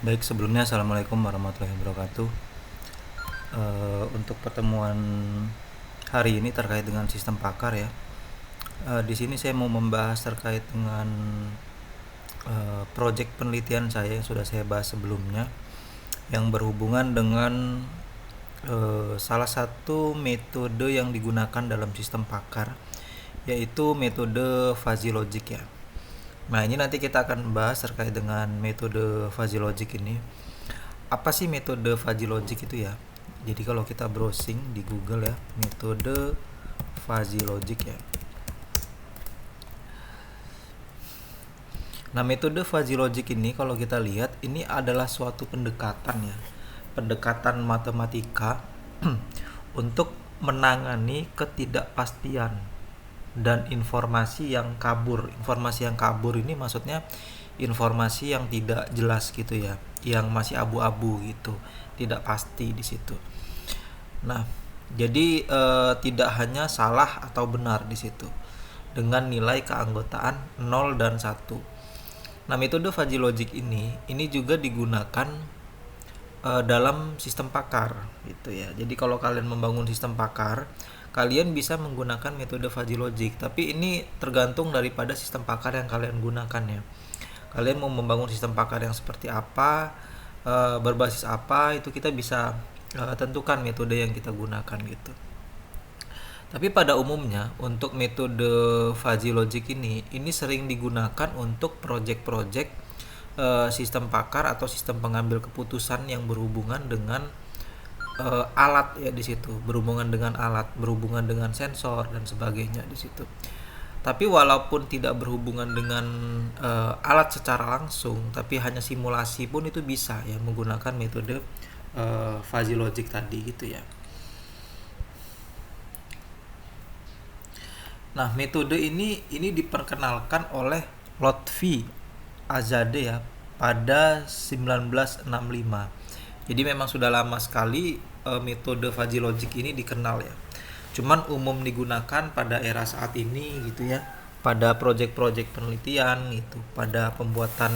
Baik, sebelumnya Assalamualaikum warahmatullahi wabarakatuh. Untuk pertemuan hari ini terkait dengan sistem pakar ya. Di sini saya mau membahas terkait dengan proyek penelitian saya yang sudah saya bahas sebelumnya, yang berhubungan dengan salah satu metode yang digunakan dalam sistem pakar, yaitu metode fuzzy logic ya. Nah, ini nanti kita akan bahas terkait dengan metode fuzzy logic ini. Apa sih metode fuzzy logic itu ya? Jadi kalau kita browsing di Google ya, metode fuzzy logic ya. Nah, metode fuzzy logic ini kalau kita lihat ini adalah suatu pendekatan ya. Pendekatan matematika untuk menangani ketidakpastian dan informasi yang kabur. Informasi yang kabur ini maksudnya informasi yang tidak jelas gitu ya, yang masih abu-abu gitu, tidak pasti di situ. Nah, jadi tidak hanya salah atau benar di situ dengan nilai keanggotaan 0 dan 1. Nah, metode fuzzy logic ini juga digunakan dalam sistem pakar gitu ya. Jadi kalau kalian membangun sistem pakar, kalian bisa menggunakan metode fuzzy logic, tapi ini tergantung daripada sistem pakar yang kalian gunakan ya. Kalian mau membangun sistem pakar yang seperti apa, berbasis apa, itu kita bisa tentukan metode yang kita gunakan gitu. Tapi pada umumnya untuk metode fuzzy logic ini sering digunakan untuk project-project sistem pakar atau sistem pengambil keputusan yang berhubungan dengan alat ya di situ, berhubungan dengan alat, berhubungan dengan sensor dan sebagainya di situ. Tapi walaupun tidak berhubungan dengan alat secara langsung, tapi hanya simulasi pun itu bisa ya menggunakan metode fuzzy logic tadi gitu ya. Nah, metode ini diperkenalkan oleh Lotfi Azade ya pada 1965. Jadi memang sudah lama sekali metode fuzzy logic ini dikenal ya. Cuman umum digunakan pada era saat ini gitu ya. Pada proyek-proyek penelitian gitu, pada pembuatan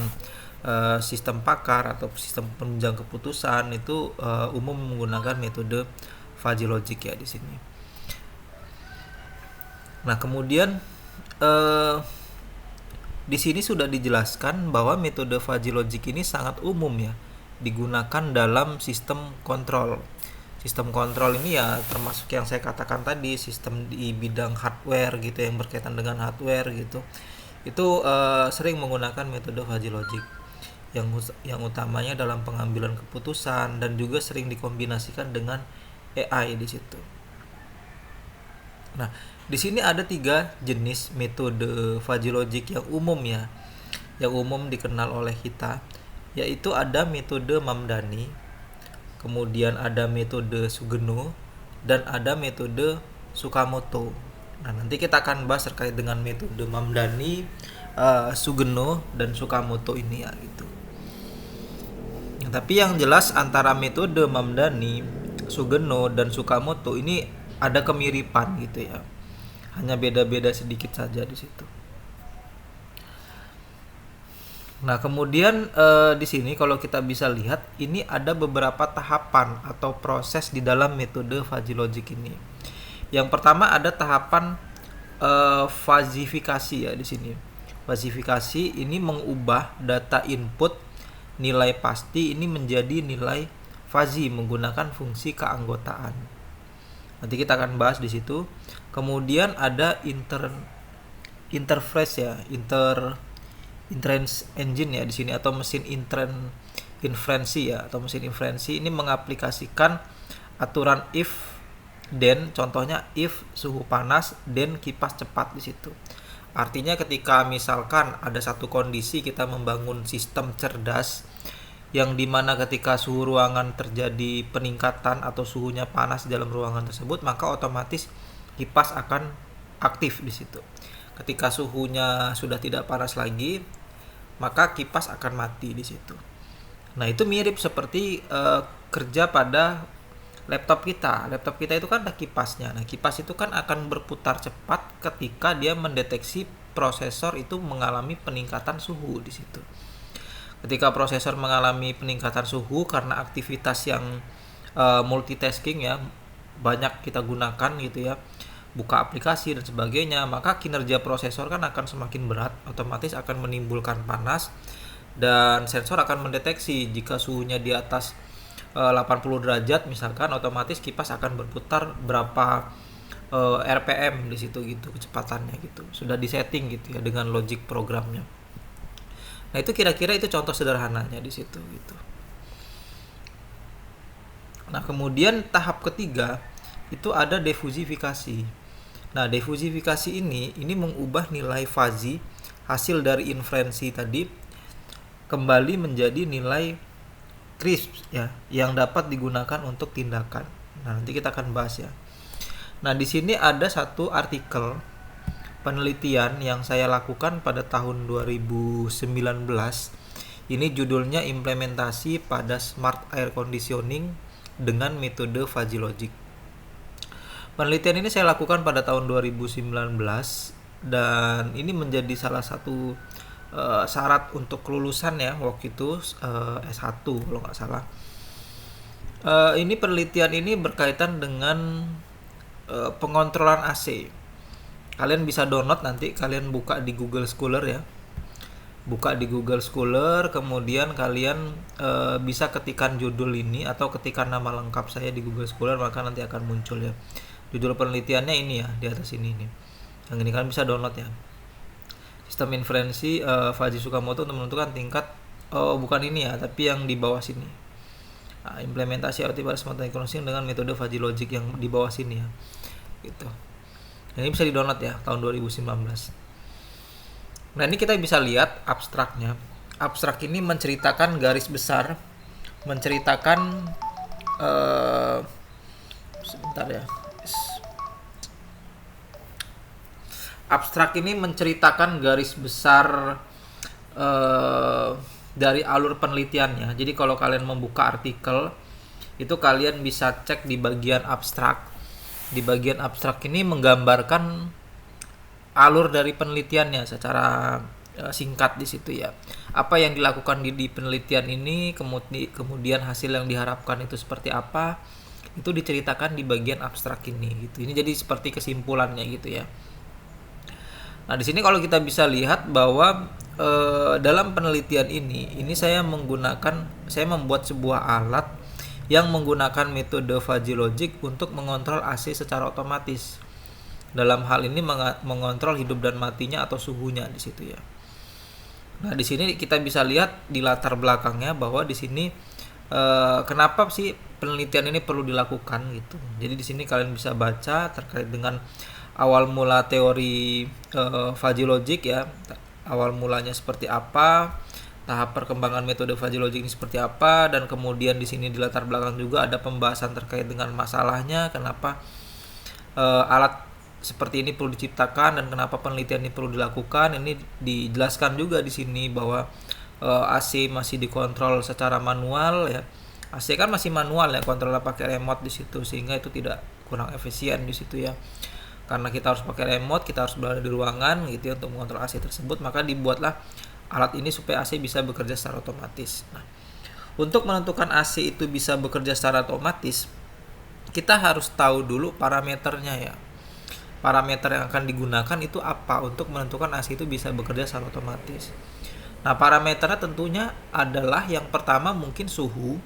sistem pakar atau sistem penunjang keputusan itu umum menggunakan metode fuzzy logic ya di sini. Nah, kemudian eh, di sini sudah dijelaskan bahwa metode fuzzy logic ini sangat umum ya digunakan dalam sistem kontrol. Sistem kontrol ini ya termasuk yang saya katakan tadi, sistem di bidang hardware gitu yang berkaitan dengan hardware gitu. Itu sering menggunakan metode fuzzy logic yang utamanya dalam pengambilan keputusan dan juga sering dikombinasikan dengan AI di situ. Nah, di sini ada 3 jenis metode fuzzy logic yang umum ya, yang umum dikenal oleh kita, yaitu ada metode Mamdani, kemudian ada metode Sugeno, dan ada metode Tsukamoto. Nah, nanti kita akan bahas terkait dengan metode Mamdani, Sugeno, dan Tsukamoto ini ya gitu. Tapi yang jelas antara metode Mamdani, Sugeno, dan Tsukamoto ini ada kemiripan gitu ya. Hanya beda-beda sedikit saja di situ. Nah, kemudian di sini kalau kita bisa lihat ini ada beberapa tahapan atau proses di dalam metode fuzzy logic ini. Yang pertama ada tahapan fazifikasi ya di sini. Fazifikasi ini mengubah data input nilai pasti ini menjadi nilai fuzzy menggunakan fungsi keanggotaan. Nanti kita akan bahas di situ. Kemudian ada interface ya, inference engine ya di sini atau mesin inferensi ya atau mesin inferensi ini mengaplikasikan aturan if then, contohnya if suhu panas then kipas cepat di situ. Artinya ketika misalkan ada satu kondisi kita membangun sistem cerdas yang dimana ketika suhu ruangan terjadi peningkatan atau suhunya panas di dalam ruangan tersebut, maka otomatis kipas akan aktif di situ. Ketika suhunya sudah tidak panas lagi, maka kipas akan mati di situ. Nah, itu mirip seperti kerja pada laptop kita. Laptop kita itu kan ada kipasnya. Nah, kipas itu kan akan berputar cepat ketika dia mendeteksi prosesor itu mengalami peningkatan suhu di situ. Ketika prosesor mengalami peningkatan suhu karena aktivitas yang multitasking ya, banyak kita gunakan gitu ya, buka aplikasi dan sebagainya, maka kinerja prosesor kan akan semakin berat, otomatis akan menimbulkan panas, dan sensor akan mendeteksi jika suhunya di atas 80 derajat misalkan, otomatis kipas akan berputar berapa RPM di situ gitu, kecepatannya gitu. Sudah disetting gitu ya dengan logic programnya. Nah, itu kira-kira itu contoh sederhananya di situ gitu. Nah, kemudian tahap ketiga itu ada defusifikasi. Nah, defusifikasi ini mengubah nilai fuzzy hasil dari inferensi tadi kembali menjadi nilai crisp ya, yang dapat digunakan untuk tindakan. Nah, nanti kita akan bahas ya. Nah, di sini ada satu artikel penelitian yang saya lakukan pada tahun 2019. Ini judulnya implementasi pada smart air conditioning dengan metode fuzzy logic. Penelitian ini saya lakukan pada tahun 2019 dan ini menjadi salah satu syarat untuk kelulusan ya waktu itu, S1 kalau nggak salah. Ini penelitian ini berkaitan dengan pengontrolan AC. Kalian bisa download, nanti kalian buka di Google Scholar ya. Buka di Google Scholar, kemudian kalian bisa ketikkan judul ini atau ketikkan nama lengkap saya di Google Scholar, maka nanti akan muncul ya. Judul penelitiannya ini ya, di atas ini nih. Yang ini kalian bisa download ya. Sistem inferensi Fujii Tsukamoto untuk menentukan tingkat, bukan ini ya, tapi yang di bawah sini. Nah, implementasi IoT pada smart air conditioning dengan metode fuzzy logic yang di bawah sini ya. Gitu. Ini bisa di-download ya tahun 2019. Nah, ini kita bisa lihat abstraknya. Abstrak ini menceritakan garis besar, menceritakan sebentar ya. Abstrak ini menceritakan garis besar dari alur penelitiannya. Jadi kalau kalian membuka artikel itu kalian bisa cek di bagian abstrak. Di bagian abstrak ini menggambarkan alur dari penelitiannya secara singkat di situ ya. Apa yang dilakukan di penelitian ini, kemudian hasil yang diharapkan itu seperti apa, itu diceritakan di bagian abstrak ini gitu. Ini jadi seperti kesimpulannya gitu ya. Nah, di sini kalau kita bisa lihat bahwa dalam penelitian ini saya membuat sebuah alat yang menggunakan metode fuzzy logic untuk mengontrol AC secara otomatis. Dalam hal ini mengontrol hidup dan matinya atau suhunya di situ ya. Nah, di sini kita bisa lihat di latar belakangnya bahwa di sini kenapa sih penelitian ini perlu dilakukan gitu. Jadi di sini kalian bisa baca terkait dengan awal mula teori fuzzy logic ya. Awal mulanya seperti apa, tahap perkembangan metode fuzzy logic ini seperti apa, dan kemudian di sini di latar belakang juga ada pembahasan terkait dengan masalahnya, kenapa alat seperti ini perlu diciptakan dan kenapa penelitian ini perlu dilakukan. Ini dijelaskan juga di sini bahwa AC masih dikontrol secara manual ya. AC kan masih manual ya, kontrolnya pakai remote di situ, sehingga itu tidak kurang efisien di situ ya. Karena kita harus pakai remote, kita harus berada di ruangan gitu ya untuk mengontrol AC tersebut, maka dibuatlah alat ini supaya AC bisa bekerja secara otomatis. Nah, untuk menentukan AC itu bisa bekerja secara otomatis, kita harus tahu dulu parameternya ya. Parameter yang akan digunakan itu apa untuk menentukan AC itu bisa bekerja secara otomatis. Nah, parameternya tentunya adalah yang pertama mungkin suhu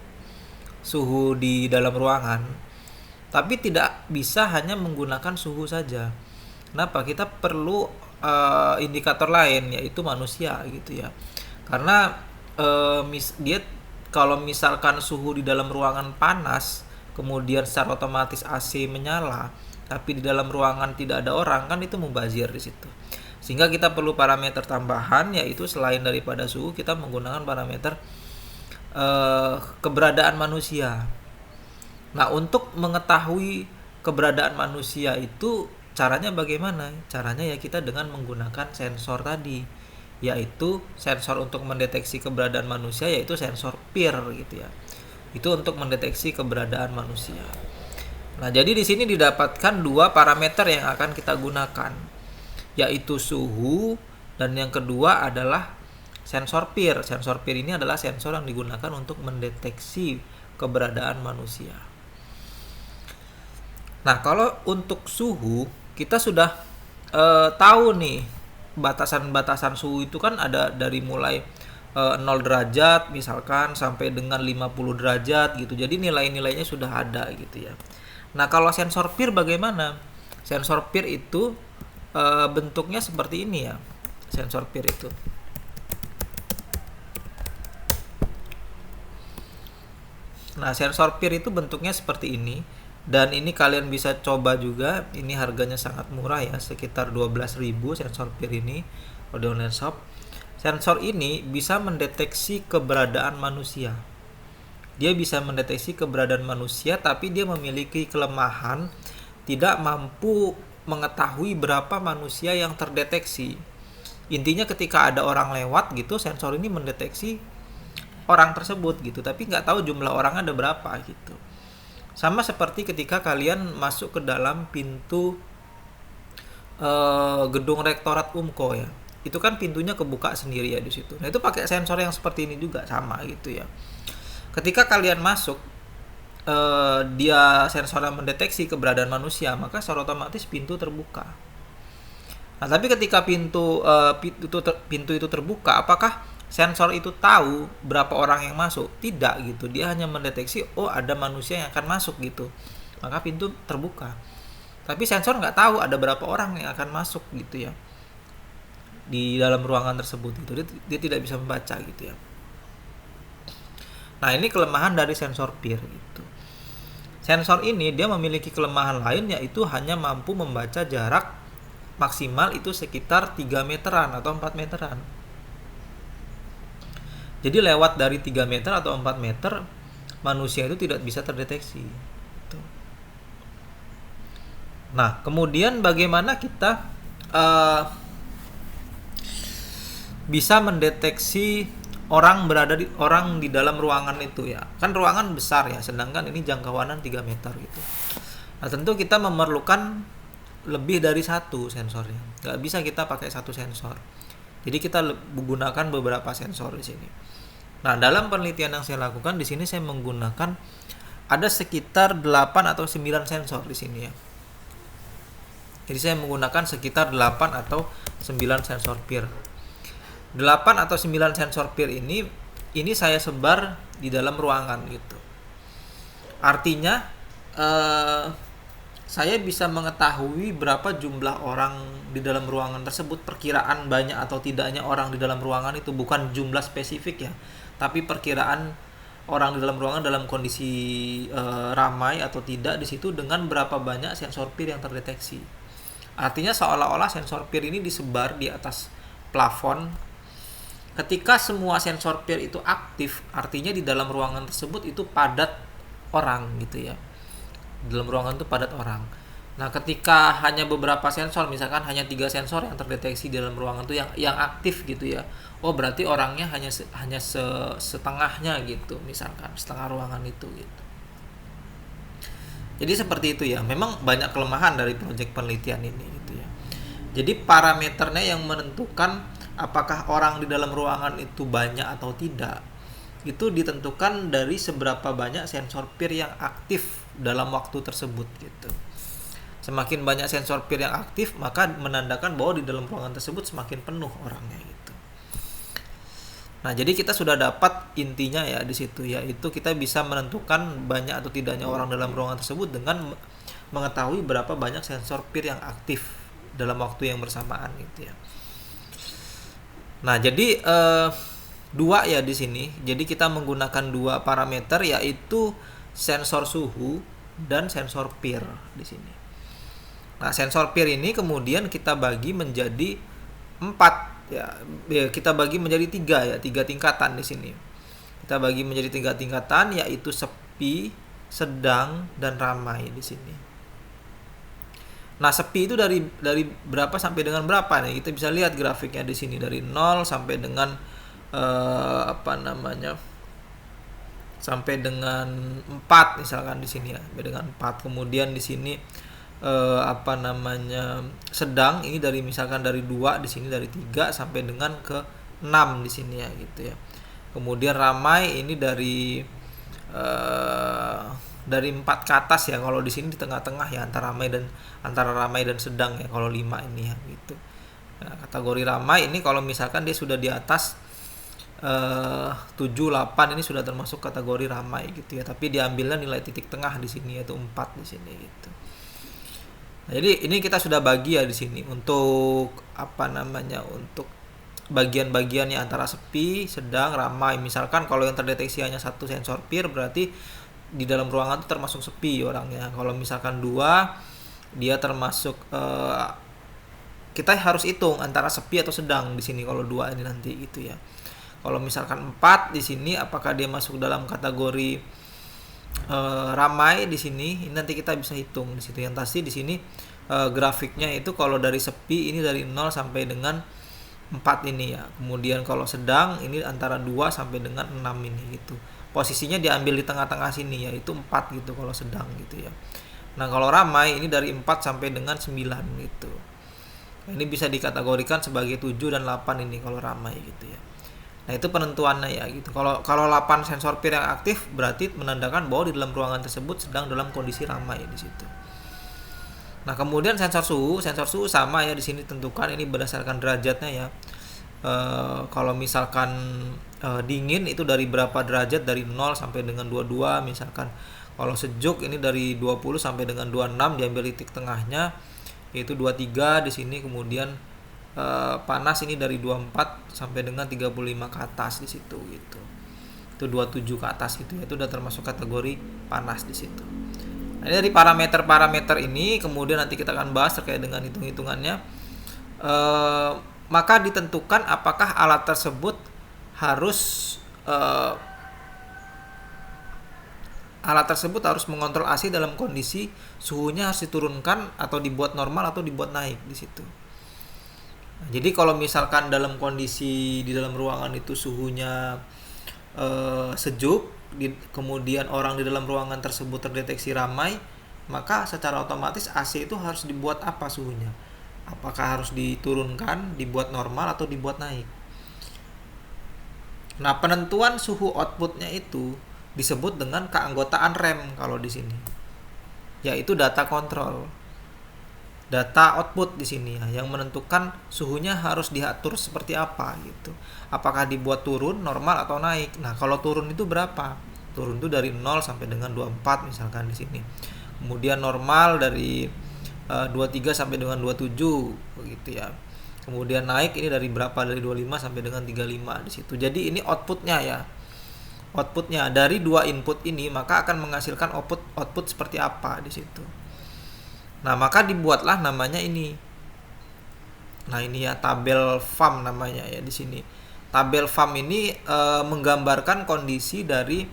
di dalam ruangan. Tapi tidak bisa hanya menggunakan suhu saja. Kenapa? Kita perlu indikator lain, yaitu manusia gitu ya. Karena dia kalau misalkan suhu di dalam ruangan panas, kemudian secara otomatis AC menyala, tapi di dalam ruangan tidak ada orang, kan itu mubazir di situ. Sehingga kita perlu parameter tambahan, yaitu selain daripada suhu, kita menggunakan parameter keberadaan manusia. Nah, untuk mengetahui keberadaan manusia itu caranya bagaimana? Caranya ya kita dengan menggunakan sensor tadi, yaitu sensor untuk mendeteksi keberadaan manusia, yaitu sensor PIR gitu ya. Itu untuk mendeteksi keberadaan manusia. Nah, jadi di sini didapatkan dua parameter yang akan kita gunakan, yaitu suhu, dan yang kedua adalah Sensor peer ini adalah sensor yang digunakan untuk mendeteksi keberadaan manusia. Nah, kalau untuk suhu kita sudah tahu nih batasan-batasan suhu itu kan ada dari mulai 0 derajat misalkan sampai dengan 50 derajat gitu. Jadi nilai-nilainya sudah ada gitu ya. Nah, kalau sensor peer bagaimana? Sensor peer itu bentuknya seperti ini ya. Sensor peer itu. Nah, sensor peer itu bentuknya seperti ini. Dan ini kalian bisa coba juga. Ini harganya sangat murah ya, sekitar 12.000 sensor peer ini di online shop. Sensor ini bisa mendeteksi keberadaan manusia. Dia bisa mendeteksi keberadaan manusia, tapi dia memiliki kelemahan tidak mampu mengetahui berapa manusia yang terdeteksi. Intinya ketika ada orang lewat gitu, sensor ini mendeteksi orang tersebut gitu, tapi nggak tahu jumlah orang ada berapa gitu. Sama seperti ketika kalian masuk ke dalam pintu gedung rektorat Umko ya, itu kan pintunya kebuka sendiri ya di situ. Nah, itu pakai sensor yang seperti ini juga sama gitu ya. Ketika kalian masuk, dia sensornya mendeteksi keberadaan manusia, maka secara otomatis pintu terbuka. Nah, tapi ketika pintu itu terbuka, apakah sensor itu tahu berapa orang yang masuk? Tidak gitu. Dia hanya mendeteksi, oh ada manusia yang akan masuk gitu. Maka pintu terbuka. Tapi sensor nggak tahu ada berapa orang yang akan masuk gitu ya di dalam ruangan tersebut gitu. Dia tidak bisa membaca gitu ya. Nah, ini kelemahan dari sensor peer gitu. Sensor ini dia memiliki kelemahan lain, yaitu hanya mampu membaca jarak maksimal itu sekitar 3 meteran atau 4 meteran. Jadi lewat dari 3 meter atau 4 meter manusia itu tidak bisa terdeteksi. Nah, kemudian bagaimana kita bisa mendeteksi orang di dalam ruangan itu ya. Kan ruangan besar ya, sedangkan ini jangkauan 3 meter gitu. Nah, tentu kita memerlukan lebih dari satu sensornya. Nggak bisa kita pakai satu sensor. Jadi kita menggunakan beberapa sensor di sini. Nah, dalam penelitian yang saya lakukan di sini saya menggunakan ada sekitar 8 atau 9 sensor di sini ya. Jadi saya menggunakan sekitar 8 atau 9 sensor peer. 8 atau 9 sensor peer ini saya sebar di dalam ruangan gitu. Artinya saya bisa mengetahui berapa jumlah orang di dalam ruangan tersebut, perkiraan banyak atau tidaknya orang di dalam ruangan itu, bukan jumlah spesifik ya, tapi perkiraan orang di dalam ruangan dalam kondisi ramai atau tidak di situ dengan berapa banyak sensor peer yang terdeteksi. Artinya seolah-olah sensor peer ini disebar di atas plafon. Ketika semua sensor peer itu aktif, artinya di dalam ruangan tersebut itu padat orang gitu ya. Di dalam ruangan itu padat orang. Nah, ketika hanya beberapa sensor, misalkan hanya 3 sensor yang terdeteksi di dalam ruangan itu yang aktif gitu ya. Oh, berarti orangnya hanya setengahnya gitu, misalkan setengah ruangan itu gitu. Jadi seperti itu ya. Memang banyak kelemahan dari proyek penelitian ini gitu ya. Jadi parameternya yang menentukan apakah orang di dalam ruangan itu banyak atau tidak, itu ditentukan dari seberapa banyak sensor peer yang aktif dalam waktu tersebut gitu. Semakin banyak sensor peer yang aktif, maka menandakan bahwa di dalam ruangan tersebut semakin penuh orangnya gitu. Nah, jadi kita sudah dapat intinya ya di situ, yaitu kita bisa menentukan banyak atau tidaknya orang dalam ruangan tersebut dengan mengetahui berapa banyak sensor peer yang aktif dalam waktu yang bersamaan gitu ya. Nah, jadi dua ya di sini. Jadi kita menggunakan 2 parameter, yaitu sensor suhu dan sensor peer di sini. Nah, sensor peer ini kemudian kita bagi menjadi 4 ya. Kita bagi menjadi 3 ya, 3 tingkatan di sini. Kita bagi menjadi 3 tingkatan, yaitu sepi, sedang, dan ramai di sini. Nah, sepi itu dari berapa sampai dengan berapa nih? Kita bisa lihat grafiknya di sini dari 0 sampai dengan sampai dengan 4 misalkan di sini ya, sampai dengan 4. Kemudian di sini sedang ini dari misalkan dari 2, di sini dari 3 sampai dengan ke 6 di sini ya gitu ya. Kemudian ramai ini dari 4 ke atas ya. Kalau di sini di tengah-tengah ya, antara ramai dan sedang ya kalau 5 ini ya gitu. Nah, kategori ramai ini kalau misalkan dia sudah di atas 7, 8 ini sudah termasuk kategori ramai gitu ya. Tapi diambilnya nilai titik tengah di sini yaitu 4 di sini gitu. Nah, jadi ini kita sudah bagi ya di sini untuk untuk bagian-bagiannya antara sepi, sedang, ramai. Misalkan kalau yang terdeteksi hanya satu sensor peer berarti di dalam ruangan itu termasuk sepi orangnya. Kalau misalkan 2 dia termasuk kita harus hitung antara sepi atau sedang di sini kalau 2 ini nanti gitu ya. Kalau misalkan 4 di sini apakah dia masuk dalam kategori ramai di sini, ini nanti kita bisa hitung di situ. Yang pasti di sini grafiknya itu kalau dari sepi ini dari 0 sampai dengan 4 ini ya. Kemudian kalau sedang ini antara 2 sampai dengan 6 ini gitu. Posisinya diambil di tengah-tengah sini yaitu 4 gitu kalau sedang gitu ya. Nah, kalau ramai ini dari 4 sampai dengan 9 gitu. Nah, ini bisa dikategorikan sebagai 7 dan 8 ini kalau ramai gitu ya. Nah, itu penentuannya ya gitu. Kalau 8 sensor peer yang aktif berarti menandakan bahwa di dalam ruangan tersebut sedang dalam kondisi ramai di situ. Nah, kemudian sensor suhu sama ya di sini tentukan ini berdasarkan derajatnya ya. Kalau misalkan dingin itu dari berapa derajat, dari 0 sampai dengan 22 misalkan. Kalau sejuk ini dari 20 sampai dengan 26 diambil titik tengahnya yaitu 23 di sini. Kemudian panas ini dari 24 sampai dengan 35 ke atas di situ gitu. Itu 27 ke atas gitu ya. Itu udah termasuk kategori panas di situ. Nah, ini dari parameter ini kemudian nanti kita akan bahas terkait dengan hitung-hitungannya. Maka ditentukan apakah alat tersebut harus mengontrol AC dalam kondisi suhunya harus diturunkan atau dibuat normal atau dibuat naik di situ. Nah, jadi kalau misalkan dalam kondisi di dalam ruangan itu suhunya sejuk, kemudian orang di dalam ruangan tersebut terdeteksi ramai, maka secara otomatis AC itu harus dibuat apa suhunya? Apakah harus diturunkan, dibuat normal atau dibuat naik? Nah, penentuan suhu outputnya itu disebut dengan keanggotaan rem kalau di sini, yaitu data kontrol, data output di sini ya, yang menentukan suhunya harus diatur seperti apa gitu. Apakah dibuat turun, normal atau naik. Nah, kalau turun itu berapa? Turun itu dari 0 sampai dengan 24 misalkan di sini. Kemudian normal dari 23 sampai dengan 27 begitu ya. Kemudian naik ini dari berapa? Dari 25 sampai dengan 35 di situ. Jadi ini outputnya ya. Outputnya dari 2 input ini maka akan menghasilkan output seperti apa di situ. Nah, maka dibuatlah namanya ini. Nah, ini ya tabel FAM namanya ya di sini. Tabel FAM ini menggambarkan kondisi dari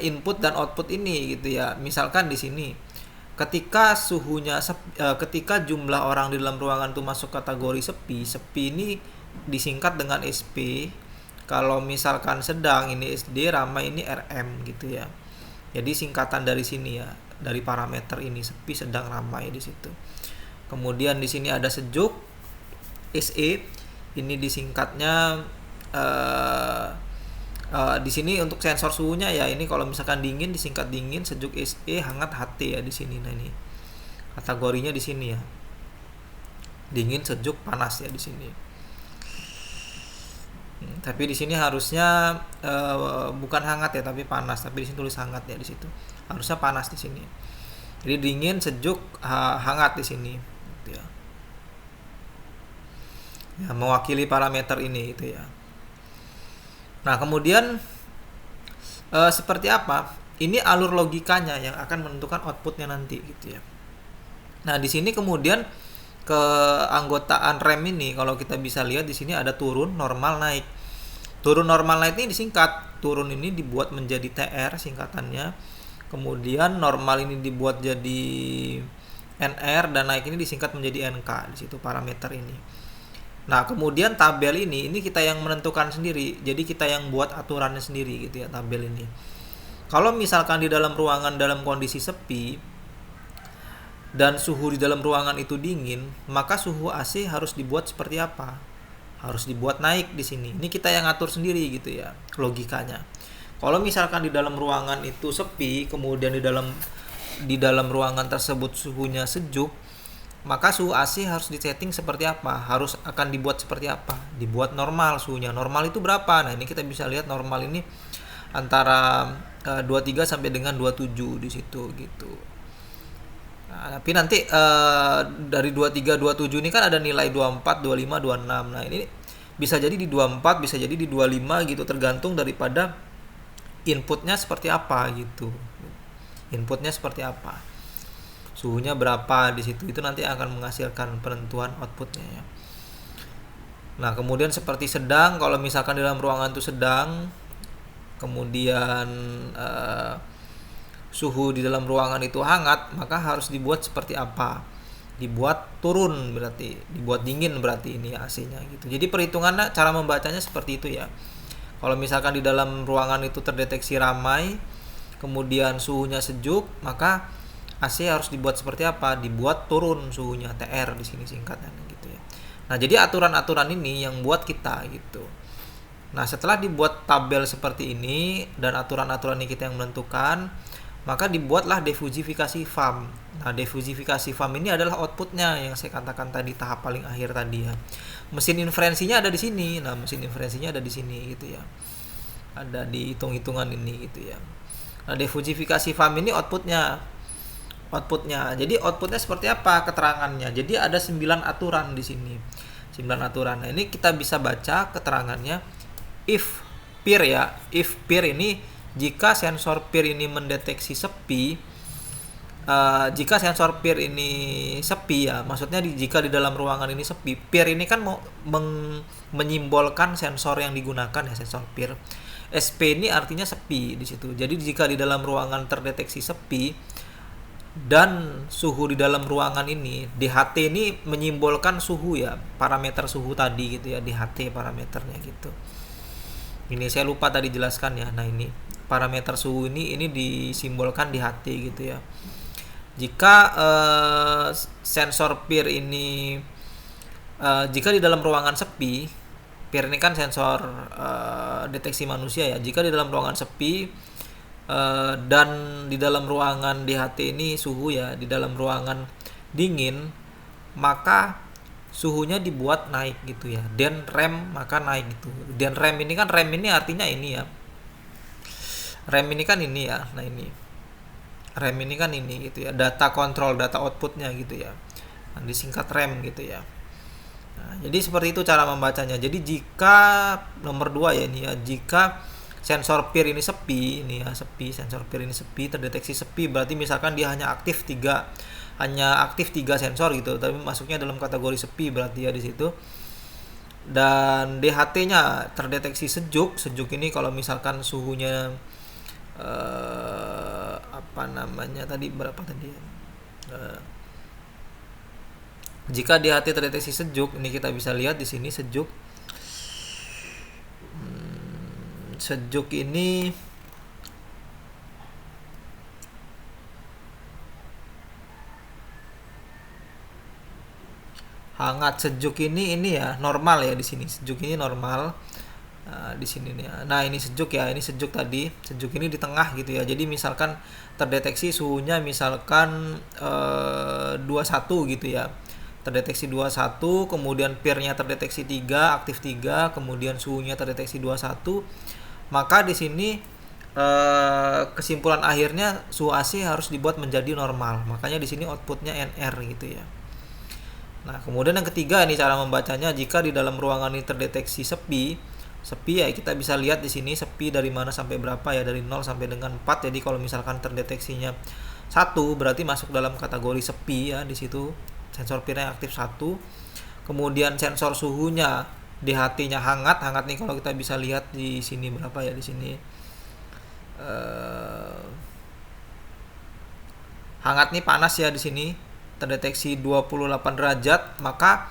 input dan output ini gitu ya. Misalkan di sini ketika ketika jumlah orang di dalam ruangan itu masuk kategori sepi ini disingkat dengan SP. Kalau misalkan sedang ini SD, ramai ini RM gitu ya. Jadi singkatan dari sini ya, dari parameter ini sepi, sedang, ramai di situ. Kemudian di sini ada sejuk SE, ini disingkatnya di sini untuk sensor suhunya ya, ini kalau misalkan dingin disingkat dingin, sejuk SE, hangat HT ya di sini. Nah, ini kategorinya di sini ya. Dingin, sejuk, panas ya di sini. Tapi di sini harusnya bukan hangat ya, tapi panas. Tapi di sini tulis hangat ya di situ. Harusnya panas di sini. Jadi dingin, sejuk, hangat di sini. Gitu ya. Ya, mewakili parameter ini itu ya. Nah, kemudian seperti apa? Ini alur logikanya yang akan menentukan outputnya nanti gitu ya. Nah, di sini kemudian keanggotaan rem ini kalau kita bisa lihat di sini ada turun, normal, naik. Turun, normal, naik ini disingkat. Turun ini dibuat menjadi TR singkatannya. Kemudian normal ini dibuat jadi NR dan naik ini disingkat menjadi NK di situ parameter ini. Nah, kemudian tabel ini kita yang menentukan sendiri. Jadi kita yang buat aturannya sendiri gitu ya tabel ini. Kalau misalkan di dalam ruangan dalam kondisi sepi dan suhu di dalam ruangan itu dingin, maka suhu AC harus dibuat seperti apa? harus dibuat naik di sini. Ini kita yang ngatur sendiri gitu ya logikanya. Kalau misalkan di dalam ruangan itu sepi, kemudian di dalam ruangan tersebut suhunya sejuk, maka suhu AC harus disetting seperti apa? Harus akan dibuat seperti apa? Dibuat normal suhunya. Normal itu berapa? Nah, ini kita bisa lihat normal ini antara 23 sampai dengan 27 di situ gitu. Nah, tapi nanti dari 23 27 ini kan ada nilai 24, 25, 26. Nah, ini bisa jadi di 24, bisa jadi di 25 gitu, tergantung daripada inputnya seperti apa gitu. Inputnya seperti apa. Suhunya berapa di situ, itu nanti akan menghasilkan penentuan outputnya ya. Nah, kemudian seperti sedang, kalau misalkan di dalam ruangan itu sedang, kemudian suhu di dalam ruangan itu hangat, maka harus dibuat seperti apa? Dibuat turun berarti, dibuat dingin berarti ini AC-nya gitu. Jadi perhitungannya, cara membacanya seperti itu ya. Kalau misalkan di dalam ruangan itu terdeteksi ramai, kemudian suhunya sejuk, maka AC harus dibuat seperti apa? Dibuat turun suhunya, TR di sini singkatnya gitu ya. Nah, jadi aturan-aturan ini yang buat kita gitu. Nah, setelah dibuat tabel seperti ini dan aturan-aturan ini kita yang menentukan, maka dibuatlah defusifikasi FAM. Nah, defusifikasi FAM ini adalah outputnya yang saya katakan tadi, tahap paling akhir tadi ya. Mesin inferensinya ada di sini. Nah, mesin inferensinya ada di sini gitu ya. Ada di hitung-hitungan ini gitu ya. Nah, defusifikasi FAM ini outputnya. Jadi outputnya seperti apa keterangannya? Jadi ada 9 aturan di sini. 9 aturan. Nah, ini kita bisa baca keterangannya. If peer ya. If peer ini jika sensor peer ini mendeteksi sepi, jika sensor peer ini sepi ya, maksudnya jika di dalam ruangan ini sepi, peer ini kan mau menyimbolkan sensor yang digunakan ya, sensor peer. SP ini artinya sepi di situ. Jadi jika di dalam ruangan terdeteksi sepi dan suhu di dalam ruangan ini, DHT ini menyimbolkan suhu ya, parameter suhu tadi gitu ya, DHT parameternya gitu. Ini saya lupa tadi jelaskan ya. Nah, ini parameter suhu ini disimbolkan DHT gitu ya. Jika sensor peer ini jika di dalam ruangan sepi, peer ini kan sensor deteksi manusia ya. Jika di dalam ruangan sepi dan di dalam ruangan DHT ini suhu ya, di dalam ruangan dingin, maka suhunya dibuat naik gitu ya. Dan rem maka naik gitu. Dan rem ini artinya ini ya. Rem ini kan ini ya. Nah, ini rem ini kan ini gitu ya, data kontrol, data outputnya gitu ya. Nah, disingkat rem gitu ya. Nah, jadi seperti itu cara membacanya. Jadi jika nomor 2 ya ini ya, jika sensor peer ini sepi, ini ya sepi, sensor peer ini sepi, terdeteksi sepi, berarti misalkan dia hanya aktif 3 sensor gitu, tapi masuknya dalam kategori sepi berarti ya di situ. Dan DHT-nya terdeteksi sejuk ini kalau misalkan suhunya berapa tadi ya? Jika DHT terdeteksi sejuk, ini kita bisa lihat di sini sejuk. Sejuk ini hangat, sejuk ini ya normal ya di sini. Sejuk ini normal. Di sini nih. Nah, ini sejuk ya, ini sejuk tadi. Sejuk ini di tengah gitu ya. Jadi misalkan terdeteksi suhunya misalkan 21 gitu ya. Terdeteksi 21, kemudian peer-nya terdeteksi 3, aktif 3, kemudian suhunya terdeteksi 21. Maka di sini kesimpulan akhirnya suhu AC harus dibuat menjadi normal. Makanya di sini outputnya NR gitu ya. Nah, kemudian yang ketiga ini cara membacanya, jika di dalam ruangan ini terdeteksi sepi ya kita bisa lihat di sini sepi dari mana sampai berapa ya, dari 0 sampai dengan 4. Jadi kalau misalkan terdeteksinya 1 berarti masuk dalam kategori sepi ya, di situ sensor peer yang aktif 1. Kemudian sensor suhunya DHT-nya hangat nih kalau kita bisa lihat di sini berapa ya, di sini hangat nih panas ya, di sini terdeteksi 28 derajat, maka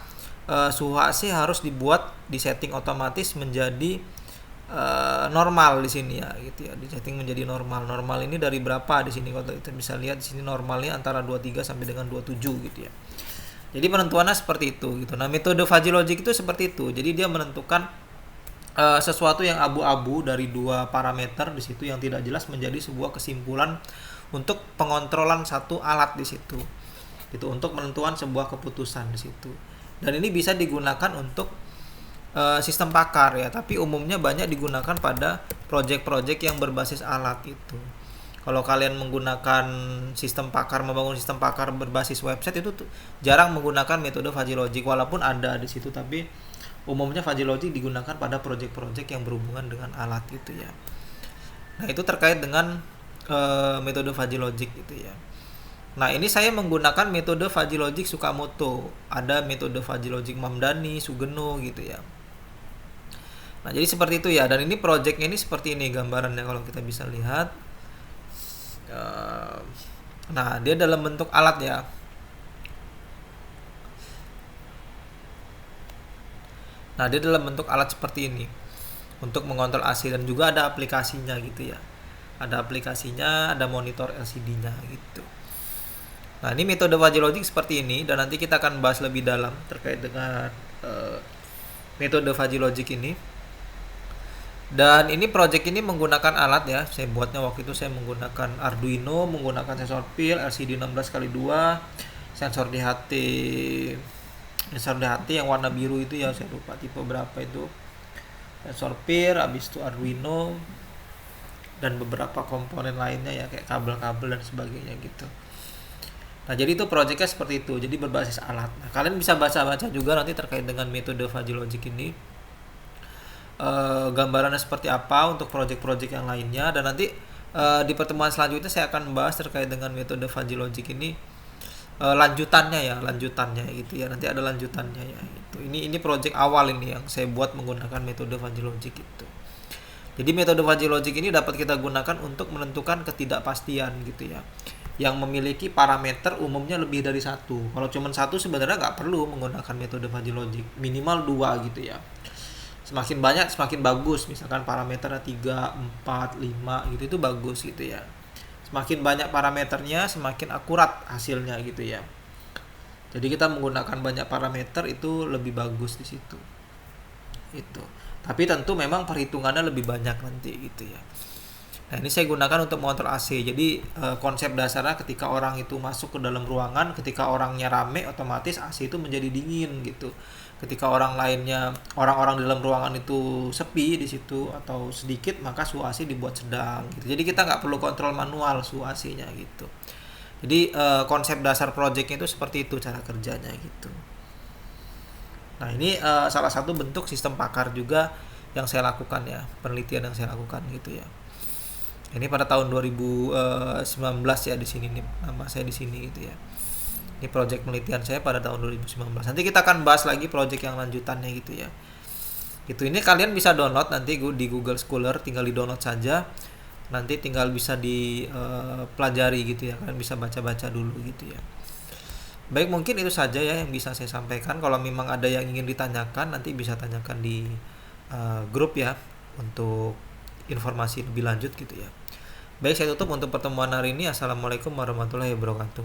suhu AC harus dibuat di setting otomatis menjadi normal di sini ya gitu ya, di setting menjadi normal. Normal ini dari berapa di sini kalau kita bisa lihat di sini normalnya antara 23 sampai dengan 27 gitu ya. Jadi penentuannya seperti itu gitu. Nah, metode fuzzy logic itu seperti itu. Jadi dia menentukan sesuatu yang abu-abu dari dua parameter di situ yang tidak jelas menjadi sebuah kesimpulan untuk pengontrolan satu alat di situ. Itu untuk menentukan sebuah keputusan di situ. Dan ini bisa digunakan untuk sistem pakar ya, tapi umumnya banyak digunakan pada project-project yang berbasis alat itu. Kalau kalian menggunakan sistem pakar, membangun sistem pakar berbasis website itu jarang menggunakan metode fuzzy logic, walaupun ada di situ, tapi umumnya fuzzy logic digunakan pada project-project yang berhubungan dengan alat gitu ya. Nah, itu terkait dengan metode fuzzy logic gitu ya. Nah, ini saya menggunakan metode fuzzy logic Tsukamoto. Ada metode fuzzy logic Mamdani, Sugeno gitu ya. Nah, jadi seperti itu ya. Dan ini projectnya ini seperti ini gambarannya kalau kita bisa lihat. Nah, dia dalam bentuk alat ya. Nah, dia dalam bentuk alat seperti ini untuk mengontrol AC, dan juga ada aplikasinya gitu ya. Ada aplikasinya, ada monitor LCD-nya gitu. Nah, ini metode fuzzy logic seperti ini, dan nanti kita akan bahas lebih dalam terkait dengan metode fuzzy logic ini. Dan ini project ini menggunakan alat ya. Saya buatnya waktu itu saya menggunakan Arduino, menggunakan sensor pil LCD 16x2, sensor DHT yang warna biru itu ya, saya lupa tipe berapa itu. Sensor pil, habis itu Arduino, dan beberapa komponen lainnya ya, kayak kabel-kabel dan sebagainya gitu. Nah, jadi itu projectnya seperti itu, jadi berbasis alat. Nah, kalian bisa baca-baca juga nanti terkait dengan metode fuzzy logic ini, gambarannya seperti apa untuk project-project yang lainnya. Dan nanti di pertemuan selanjutnya saya akan membahas terkait dengan metode fuzzy logic ini, lanjutannya gitu ya. Nanti ada lanjutannya ya gitu. Ini project awal ini yang saya buat menggunakan metode fuzzy logic itu. Jadi metode fuzzy logic ini dapat kita gunakan untuk menentukan ketidakpastian gitu ya, yang memiliki parameter umumnya lebih dari satu. Kalau cuma satu sebenarnya nggak perlu menggunakan metode fuzzy logic, minimal 2 gitu ya. Semakin banyak semakin bagus, misalkan parameternya 3, 4, 5 gitu, itu bagus gitu ya. Semakin banyak parameternya semakin akurat hasilnya gitu ya. Jadi kita menggunakan banyak parameter itu lebih bagus di situ. Itu. Tapi tentu memang perhitungannya lebih banyak nanti gitu ya. Nah, ini saya gunakan untuk mengontrol AC. Jadi konsep dasarnya ketika orang itu masuk ke dalam ruangan, ketika orangnya rame, otomatis AC itu menjadi dingin gitu. Ketika orang-orang di dalam ruangan itu sepi di situ atau sedikit, maka suhu AC dibuat sedang gitu. Jadi kita nggak perlu kontrol manual suhu AC-nya gitu. Jadi konsep dasar projectnya itu seperti itu cara kerjanya gitu. Nah, ini salah satu bentuk sistem pakar juga yang saya lakukan ya, penelitian yang saya lakukan gitu ya. Ini pada tahun 2019 ya, di sini nih nama saya di sini gitu ya. Ini project penelitian saya pada tahun 2019. Nanti kita akan bahas lagi project yang lanjutannya gitu ya. Gitu, ini kalian bisa download nanti di Google Scholar, tinggal di download saja. Nanti tinggal bisa dipelajari gitu ya. Kalian bisa baca-baca dulu gitu ya. Baik, mungkin itu saja ya yang bisa saya sampaikan. Kalau memang ada yang ingin ditanyakan, nanti bisa tanyakan di grup ya untuk informasi lebih lanjut gitu ya. Baik, saya tutup untuk pertemuan hari ini. Assalamualaikum warahmatullahi wabarakatuh.